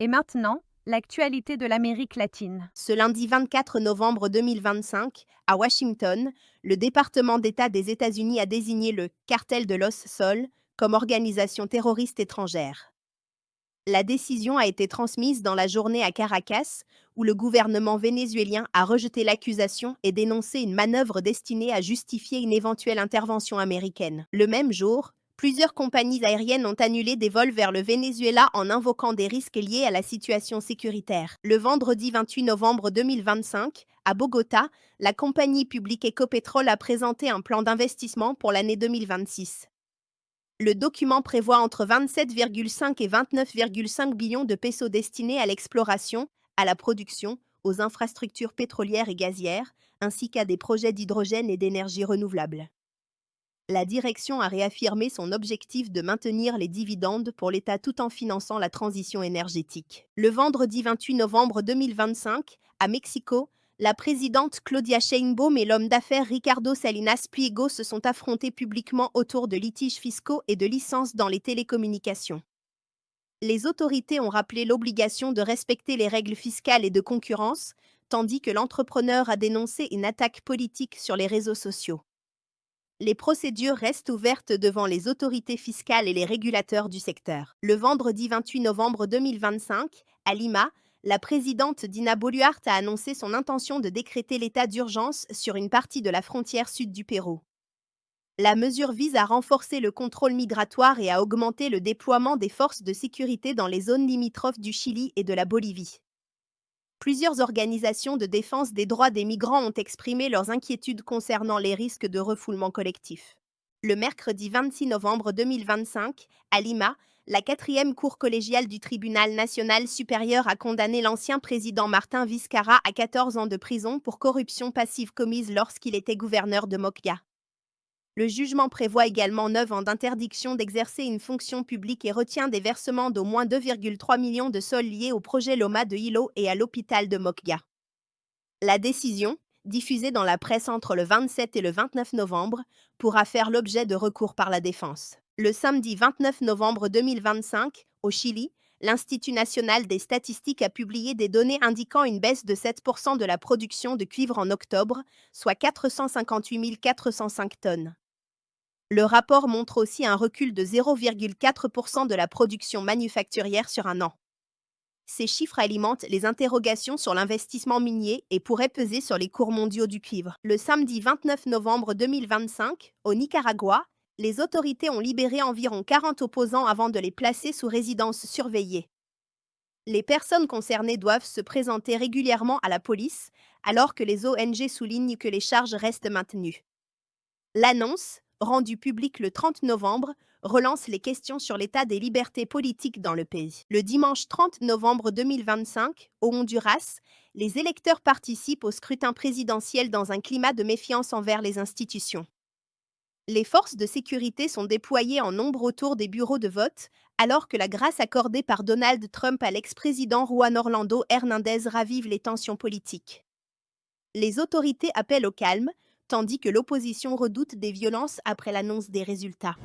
Et maintenant, l'actualité de l'Amérique latine. Ce lundi 24 novembre 2025, à Washington, le département d'État des États-Unis a désigné le Cartel de Los Sol comme organisation terroriste étrangère. La décision a été transmise dans la journée à Caracas, où le gouvernement vénézuélien a rejeté l'accusation et dénoncé une manœuvre destinée à justifier une éventuelle intervention américaine. Le même jour, plusieurs compagnies aériennes ont annulé des vols vers le Venezuela en invoquant des risques liés à la situation sécuritaire. Le vendredi 28 novembre 2025, à Bogota, la compagnie publique Ecopetrol a présenté un plan d'investissement pour l'année 2026. Le document prévoit entre 27,5 et 29,5 billions de pesos destinés à l'exploration, à la production, aux infrastructures pétrolières et gazières, ainsi qu'à des projets d'hydrogène et d'énergie renouvelable. La direction a réaffirmé son objectif de maintenir les dividendes pour l'État tout en finançant la transition énergétique. Le vendredi 28 novembre 2025, à Mexico, la présidente Claudia Sheinbaum et l'homme d'affaires Ricardo Salinas Pliego se sont affrontés publiquement autour de litiges fiscaux et de licences dans les télécommunications. Les autorités ont rappelé l'obligation de respecter les règles fiscales et de concurrence, tandis que l'entrepreneur a dénoncé une attaque politique sur les réseaux sociaux. Les procédures restent ouvertes devant les autorités fiscales et les régulateurs du secteur. Le vendredi 28 novembre 2025, à Lima, la présidente Dina Boluarte a annoncé son intention de décréter l'état d'urgence sur une partie de la frontière sud du Pérou. La mesure vise à renforcer le contrôle migratoire et à augmenter le déploiement des forces de sécurité dans les zones limitrophes du Chili et de la Bolivie. Plusieurs organisations de défense des droits des migrants ont exprimé leurs inquiétudes concernant les risques de refoulement collectif. Le mercredi 26 novembre 2025, à Lima, la 4e cour collégiale du tribunal national supérieur a condamné l'ancien président Martin Vizcarra à 14 ans de prison pour corruption passive commise lorsqu'il était gouverneur de Moquegua. Le jugement prévoit également 9 ans d'interdiction d'exercer une fonction publique et retient des versements d'au moins 2,3 millions de sols liés au projet Loma de Hilo et à l'hôpital de Moquegua. La décision, diffusée dans la presse entre le 27 et le 29 novembre, pourra faire l'objet de recours par la défense. Le samedi 29 novembre 2025, au Chili, l'Institut national des statistiques a publié des données indiquant une baisse de 7% de la production de cuivre en octobre, soit 458 405 tonnes. Le rapport montre aussi un recul de 0,4% de la production manufacturière sur un an. Ces chiffres alimentent les interrogations sur l'investissement minier et pourraient peser sur les cours mondiaux du cuivre. Le samedi 29 novembre 2025, au Nicaragua, les autorités ont libéré environ 40 opposants avant de les placer sous résidence surveillée. Les personnes concernées doivent se présenter régulièrement à la police, alors que les ONG soulignent que les charges restent maintenues. L'annonce, rendue publique le 30 novembre, relance les questions sur l'état des libertés politiques dans le pays. Le dimanche 30 novembre 2025, au Honduras, les électeurs participent au scrutin présidentiel dans un climat de méfiance envers les institutions. Les forces de sécurité sont déployées en nombre autour des bureaux de vote, alors que la grâce accordée par Donald Trump à l'ex-président Juan Orlando Hernández ravive les tensions politiques. Les autorités appellent au calme, tandis que l'opposition redoute des violences après l'annonce des résultats.